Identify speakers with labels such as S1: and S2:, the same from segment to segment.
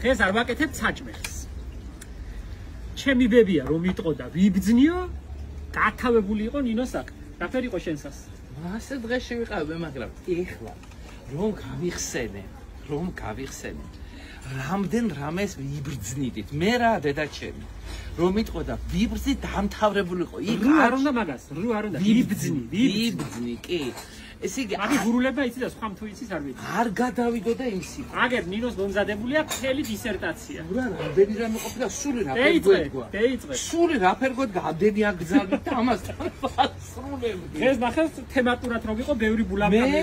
S1: დღეს არ ვაკეთებ საჭმელს. ჩემი ბებია რომ იტყო და ვიბძნიო, გათავებული იყო ნინო საქმე. რაფერი იყო შენსას?
S2: ასე დღეში ვიყავე, მაგრამ ეხლა რომ გავიხსენე. რამდენ რამეს ვიბრძნიდით. მე რა დედა ჩემი. რომ იტყო და ვიბრძნი დამთავრებულიყო. იქ
S1: არ უნდა მაგას, არ უნდა.
S2: ვიბძნი, კი. ესე იგი,
S1: აი გურულება იცი და სხვა თუ იცის არ ვიცი.
S2: არ გადავიდო და იმსი.
S1: აგერ ნინოს მომზადებული აქვს მთელი დისერტაცია.
S2: რა რამდენი რამე ყოფილა, სული რაფერ გვედგა. სული რაფერ გვედგა, ამდენი აგზავნით და ამასთან ვასრულებდი.
S1: დღეს ნახე თემატურად რომ იყო ბევრი ბულაპკოვი.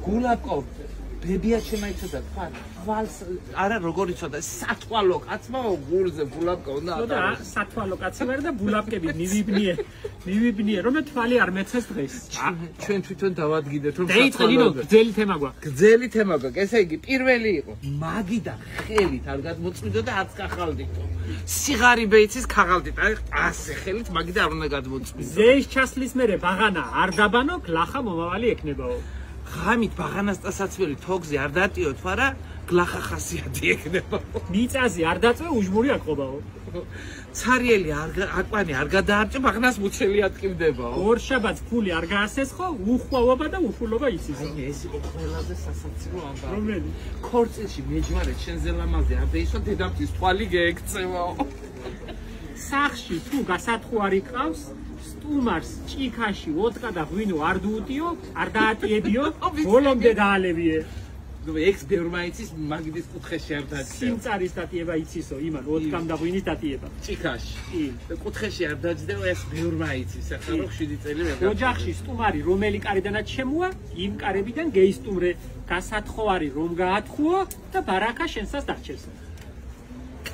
S2: გულაპკოვ ბებია შემაიცოდა თვალს არა როგორ იცოდა სათვალო კაცმა გულზე ბულაპკა უნდა
S1: და სათვალო კაცი ვარ და ბულაპკები მივიბნიე რომ თვალი არ მეცეს დღეს
S2: ჩვენ თვითონ დავადგინეთ რომ
S1: სათვალო გძელი თემა
S2: გვაქვს ესე იგი პირველი იყო მაგიდან ხელით არ გადმოწვიდო და არც კახალდითო სიღარიბე იცის ქაღალდით აი ასე ხელით მაგიდან არ უნდა გადმოწვიდო
S1: ზეის ჩასლის მერე ბაღანა არ დაბანო გლახა მომავალი ექნებაო
S2: ღამით ბაღანას დასაცველი თოგზე არ დატიოთ, ვარა გლახა ხასიათი ექნება.
S1: მიწაზე არ დაწვე უჟმური აკყობაო.
S2: ცარიელი აკვანი არ გადაარჭე, ბაღანას მუცელი ატკივდებაო.
S1: ორშაბათს ფული არ გაასესხო, უხვაობა და უხულობა იცის.
S2: ეს იყო ყველაზე სასაცილო ამბავი.
S1: რომელი?
S2: ქორწილში მეჯვარე შენზე ლამაზი არ დაისვა, დედამთის თვალი გეექცევაო.
S1: სახში თუ გასათხوارი ყავს სტუმარს ჭიქაში ვოდკა და ღვინო არ დუუტიო, არ დაატიებიო, ბოლომდე დაალევიე.
S2: ნუ ექს ბევრმა იცის მაგიდის კუთხეში არ დაჭრა.
S1: სიმწარის დატიება იცისო, იმან ვოდკამ და ღვინის დატიება.
S2: ჭიქაში. კი. კუთხეში არ დაჭრა, ეს ბევრმა იცის, ახლა რო 7 წელი მე.
S1: ოჯახში სტუმარი რომელი კარიდანაც შემოა, იმ კარებიდან გეისტუმრე, გასათხოვარი რომ გაათხოვო და ბარაკა შენსას დარჩეს.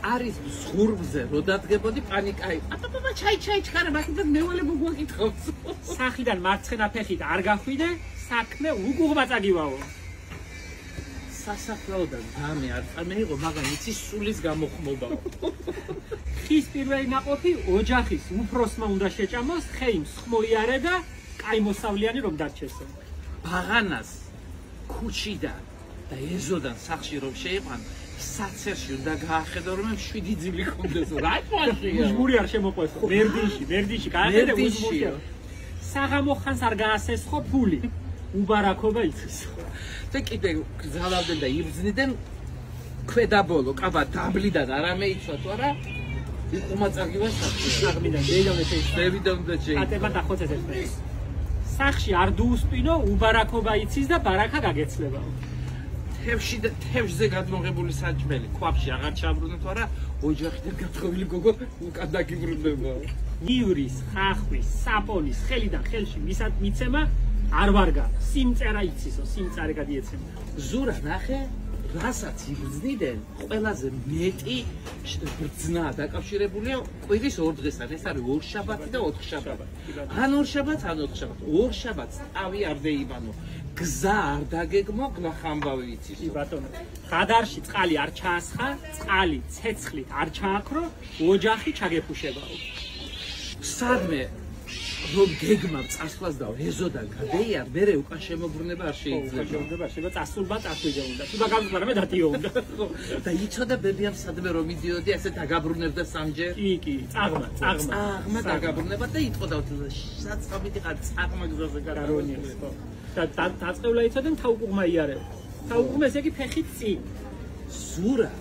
S2: არის ზღურბზე რო დადგებოდი პანიკა იყო. აბა ჩაი ჩქარა მაგიდან მევალე მოგვაკითხავს.
S1: სახიდან მარცხენა ფეხით არ გახვიდე, საქმე უგუღმა წაგივაო.
S2: სასაფლაოდან გამე არ წამეიღო, მაგრამ იცის სულის გამოხმობაო.
S1: ხის პირველი ნაყოფი ოჯახის უფროსმა უნდა შეჭამოს, ხეიმს ხმოიარე და კაი მოსავლიანი რომ დარჩესო.
S2: ბაღანას ქუჩიდან და ეზოდან სახში რომ შეიყვან საცერში უნდა გაახედო რომ 7 ძილი ხომდეს რა ყვაშია
S1: უჟმური არ შემოყვეს ვერდიში გაახედე უჟმური საღამო ხანს არ გაასესხო ფული უბარაკობა იცის
S2: და კიდე გზავნდნენ და იბრძნიდნენ ქვედაბოლო კაბა დაბლიდან არამე იცვა თუ არა იყუმა წაგივა
S1: საღმიდან
S2: დევიდან და ჯეი
S1: ატება დახოცეს ეს სახში არ დუუსპინო უბარაკობა იცის და ბარაკა გაგეცლებაო
S2: თევზზე გადმოღებული საჭმელი ქვაბში აღარ ჩაბრუნდეთ, არა ოჯახიდან გათხოვილი გოგო უკან დაგიბრუნდებაო.
S1: ივრის, ხახვის, საპონის ხელიდან ხელში მიცემა არ ვარგა. სიმწერა იცისო, სიმწარე გადიეცემა.
S2: ზურა ნახე, რასაც იბრძნიდნენ, ყველაზე მეტი ბრძნა დაკავშირებულია კვირის 2 დღესთან. ეს არის ორშაბათი და 4 შაბათი. ან ორშაბათს, ან 4 შაბათს. ორშაბათს ავი არ δεიბანო. გზა არ დაგეგმო, გლახამბავი იცის.
S1: კი ბატონო. ხადარში წყალი არ ჩაასხა, წყალი ცეცხლით არ ჩააქრო, ოჯახი ჩაგეფუშებაო.
S2: სადმე რომ გეგმავ წასვლას და ეზოდან გადეიარ, მერე უკან შემოbrunება არ შეიძლება.
S1: შემოbrunება შეიძლება წასულბა წასვიდა უნდა. თუ დაგაბრუნება მე დატიო უნდა.
S2: და იცოდა ბებიამ სადმე რომ მიდიოდი, ასე დაგაბრუნებდა სამჯერ.
S1: კი, წაღმა
S2: დაგაბრუნება და იტყოდა საწყამით ხარ წაღმა გზაზე
S1: გარონიებს, ხო. და დაწყევლა იცოდნენ თაუკუღმა იარე. თაუკუღმა ესე იგი ფეხით წინ.
S2: ზურა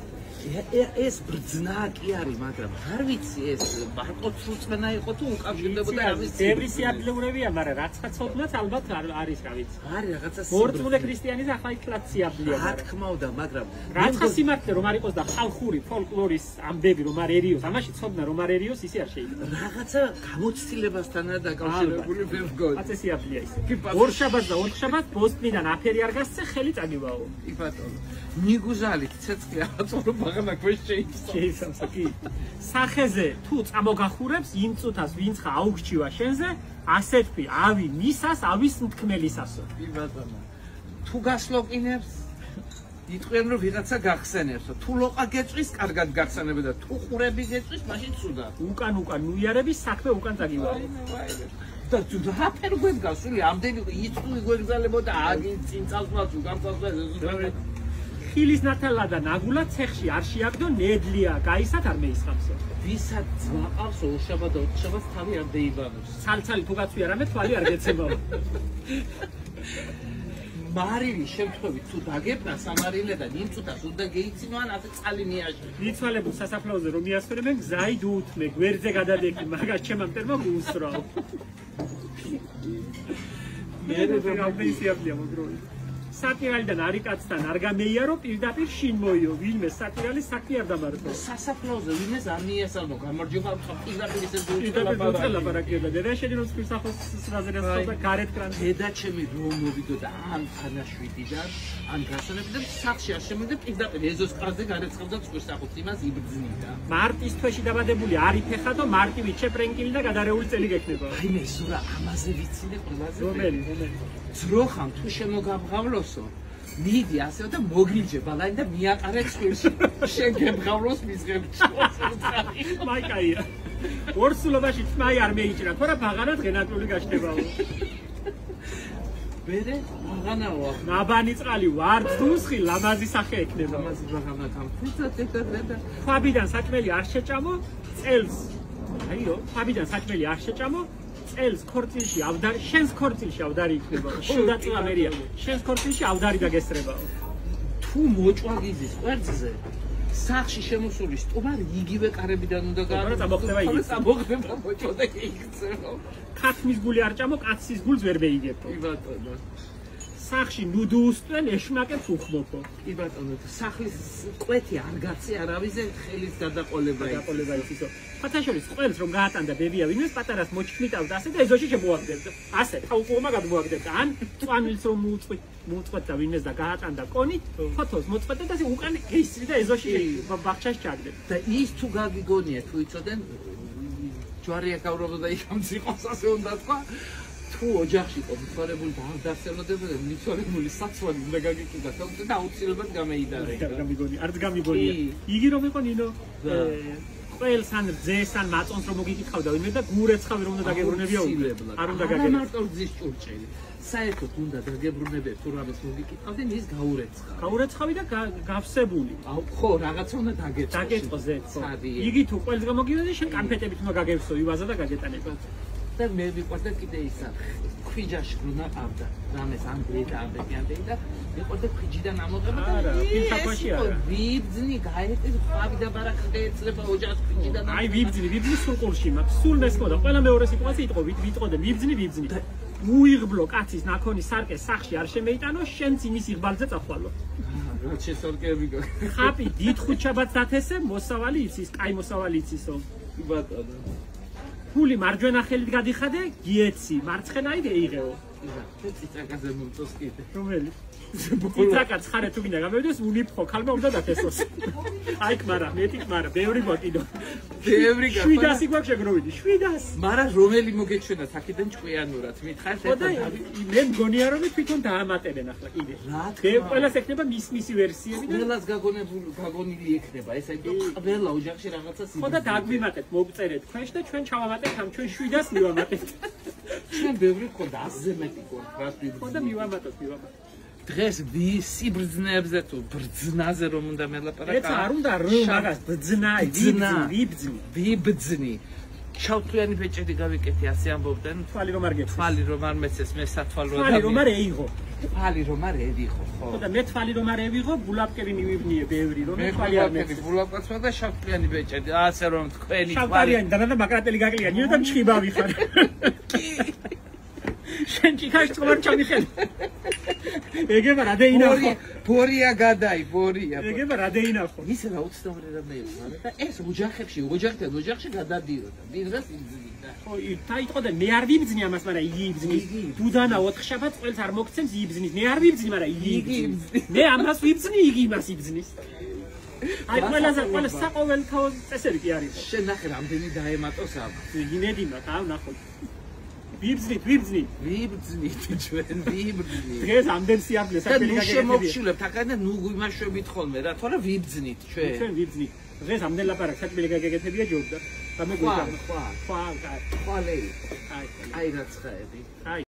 S2: ეს ბრძნა კი არის, მაგრამ არ ვიცი ეს ბარკოცრუწმენა იყო თუ უკავშირდებოდა ამის.
S1: ბევრი სიადლეურებია, მაგრამ რაცა ცოდნაც ალბათ არის, რა ვიცი.
S2: არის რაღაცა
S1: მორწმუნე ქრისტიანი და ახლა იქ სიადლეა.
S2: რა თქმა უნდა, მაგრამ
S1: რაცა სიმართლე რომ არ იყოს და ხალხური ფოლკლორის ამბები რომ არერიოს, ამაში ცოდნა რომ არერიოს, ისე არ შეიძლება.
S2: რაღაცა გამოცდილებასთანაა დაკავშირებული მე მგონი.
S1: აცე სიადლეა ის. ორშაბათს და 4 შაბათს ბოსტნიდან აფერი არ გასცე, ხელი წაგივაო.
S2: კი ბატონო. ნიგუზალი ცეცხლი აწორო ბაღანა ქვეშ
S1: შეიძლება კი სახეზე თუ წამოგახურებს იმ წუთას ვინც ხა აუგჩივა შენზე ასე თქვი ავი მისას ავის მთქმელისასო
S2: კი ბატონო თუ გასლოკინებს იტყვიან რომ ვიღაცა გახსენებსო თუ ლოყა გეწვის კარგად გახსენებდა თუ ყურები გეწვის მაშინ ცუდა
S1: უკან ნუიარების საქმე უკან წაგივა
S2: და თუ დაფერ გვედგას სული ამდენი იწვი გვეგზალებოდა აგი წინ წასვლას უკან წასვლას
S1: ხილის ნათალა და ნაგულა ცეხში არ შეაგდო ნედლია გაისათ არ მეისხამსო
S2: ვისაც ძმაყავს ორშაბათ და ოთხშაბათს თავი არ დაიბანოს
S1: ცალცალი თუ გაცვი არამე თვალი არ გეცემაო
S2: მარილი შემთხვევით თუ დაგეპნა სამარილედან იმ წუთას უნდა გეიცინო ან ასე წალი მიაჟღე
S1: მიცვალებულ სასაფლაოზე რომ მიასვენებენ გზაი დუუთმე გვერდზე გადადეკი მაგას ჩემამ მტერმა გუსწრავ მე რამდენი მოგროვი სატირალიდან არიკაცთან არ გამეიარო პირდაპირ შინ მოიო ვინმე სატირალი საქმე არ დამარცხო
S2: სასაფლაოზე ვინმეს არ მიესალმო გამარჯობა პირდაპირ ისე
S1: ლაპარაკია და დედა შედინოს ქვისახოს სრაზერასო და გარეთ კრან
S2: დედა ჩემი რომ მოვიდოდა ან ხანაშვიდიდან ან გასონებიდან სახში არ შემოდე პირდაპირ ეზოს ყარზე გარეცხებდა ქვისახოს იმას იბრძნიდა
S1: მარტის თვეში დაბადებული არის ფეხადო მარტივი ჩეპრენკილი და გადარეული წელი გექნება
S2: აი მე ზურა ამაზე ვიცინე ყველაზე
S1: რომელი
S2: ძროხამ თუ შემოგაბღავლოსო მიდი ასეო და მოგიჯება ლაინ და მიაყარე ცვილში შენ გებღავლოს მისღებში
S1: მაიკაია ორსულობაში თმაი არ მეიჭრა თორა ბაღანად ღენატული გაშდებაო
S2: ბერე ბაღანაო
S1: ნაბანი წყალი ვარდ დუსხი ლამაზი სახე ექნება
S2: ლამაზი ბაღანა გამფიცა და
S1: ქვაბიდან საჭმელი არ შეჭამო წელს აიო ქვაბიდან საჭმელი არ შეჭამო წელს ქორწილში ავდარი შენს ქორწილში ავდარი იქნება შუდა წამერია შენს ქორწილში ავდარი დაგესწრებაო
S2: თუ მოჭვაგიზის კვერცხზე სახში შემოსული სტუმარი იგივე კარებიდან უნდა
S1: გამოხდება
S2: მოჭოდა იქცეო
S1: ქათმის გული არ ჭამო კაცის გულს ვერ მეიგებო
S2: კი ბატონო
S1: სახში ნუდუ უსწვენ ეშმაკებს უხმობო
S2: კი ბატონო სახლის კვეთი არ გაცი არავიზე ხელის გადაყოლება
S1: ისო ფათაშორის ყველს რომ გაატანდა ბებია ვინმეს პატარას მოჩქმიტავდა ასე და ეზოში შემოაგდებდა ასე თავუყურმა გადმოაგდებდა ან წვანილს რომ მოუწყვეტდა ვინმეს და გაატანდა კონი ფოთოს მოწყვეტდა და ასე უკან გეისრი და ეზოში ბახჩაში ჩაგდებდა
S2: და ის თუ გაგიგონია თუ იცოდენ ჯვარი აკავრობდა იქამც იყოს ასე უნდა თქვა თუ ოჯახში იყო მიცვალებული და არ დასწრებოდნენ მიცვალებული საცვალი უნდა გაგიკიდა თქო და აუცილებლად გამეიდარება
S1: არც გამიგონია იგი რომ იყო ნინო ყველს ან ძეს ან მაწონს რომ მოგიკითხავდა ვინმე და გურეცხავი რომ უნდა დაგებრუნებია არ უნდა
S2: გაგებრუნებია არა მარტო გზის ჭურჭელი საერთოდ უნდა დაგებრუნებია თუ რამეს მოგიკითხავდნენ ის
S1: გაურეცხავი და გავსებული
S2: ხო რაღაცა უნდა
S1: დაგეწყო ზეთ იგი თუ ყველს გამოგივედი შენ კანფეტებით უნდა გაგევსო ივაზა და გაგეტანება
S2: და მე ვიყვარდა კიდე ისა ქვიჯაში რონა ყავდა რამეს ამ დედა ამ ბებიანდი და ვიყვარდა ქვიჯიდან ამოღება და ვიბძნი გაეტი ხვავი და ბარაკა ეწლება ოჯახს ქვიჯიდან
S1: აი ვიბძნი სულ ყურში მაქვს სულ მესმოდა ყველა მეორე სიტუაცია იტყო ვიტყოდე ვიბძნი უიღბლო კაცის ნაქონი სარკე სახში არ შემეიტანო შენც იმის იღბალზე წახვალო
S2: რა შესორკები
S1: ხაპი დიდ ხუთშაბათს დათესე მოსავალი იცის კაი მოსავალი იცისო
S2: ბატონო
S1: ფული მარჯვენა ხელით გადიხადე გიეცი მარცხენაი გეიღეო
S2: ციცაკაზე მომწოს კიდე
S1: რომელი ციცაკა ცხარე თუ გინდა გამოვიდეს უნიფხო ქალმა უნდა დათესოს აი კმარა მეტი კმარა ბევრი გვაკიდო
S2: ბევრი გაფა
S1: 700 გვაქვს შეგროვიდი 700
S2: მაგრამ რომელი მოგეჩვენა თაკიდან ჭკვიანურად მითხარ
S1: და მე მგონია რომ თვითონ დაამატებენ ახლა კიდე ყველას ექნება მისი ვერსიები და
S2: ყველას გაგონილი ექნება ეს აი ყველა ოჯახში რაღაცას
S1: ხო და დაგვიმატეთ მოგწერეთ თქვენში და ჩვენ ჩავამატებთ ამ ჩვენ 700 მივამატებთ
S2: ჩვენ ბევრი გქონდა 100-ზე მეტი გქონდა
S1: ხო და მივამატოთ
S2: დღეს ვისი ბრძნებზე თუ ბრძნაზე რომ უნდა მელაპარაკო
S1: ეცა არ უნდა რომ მაგას ბრძნაი ვიბძნი
S2: შავთვლიანი ბეჭედი გავიკეთე ასე ამბობდნენ
S1: თვალი რომ არ გეცეს
S2: თვალი რომ არ მეცეს მე სათვალო
S1: თვალი რომ არ ეიღო
S2: თვალი რომ არ ევიღო ხო
S1: და მე თვალი რომ არ ევიღო ბულაპკები მივიბნიე ბევრი რომ თვალი არ მეცეს
S2: ბულაპკაცმა და შავთვლიანი ბეჭედი ასე რომ თქვენი
S1: შავთვლიანი და მაკრატელი გაკლიანი და მჭხიბავი ხარ შენ ჭიქაში წყობარ ჩამიხელი ეგება რა დაინახო
S2: ბორია გადაი ბორია
S1: ეგება რა დაინახო
S2: ისე რა უცნაური რამე იყო და ეს ოჯახიდან ოჯახში გადადიოდა დინრას იბძნიდა
S1: ხო დაიტყოდა მე არ ვიბძნი ამას მაგრამ იგი იბძნის დუდანა 4 შაბათს ყველს არ მოგცემს იბძნის მე არ ვიბძნი მაგრამ იგი იბძნის მე ამას ვიბძნი იგი იმას იბძნის აი ყველა საყოველთაო წესები კი არის
S2: შენ ნახე რამდენი დაემატოს ამ
S1: იმედი მაქვს აუ ნახო ვიბძნით
S2: ჩვენ ვიბძნით
S1: დღეს ამდენ სიახლეს
S2: საქმე გაგეკეთებია თაკანა ნუ იმაშვებით ხოლმე რა თორე ვიბძნით ჩვენ
S1: ვიბძნით დღეს ამდენ ლაპარაკ საქმე გაგეკეთებია ჯობდა და მე გვიგა
S2: ხვალე აი რაცხაები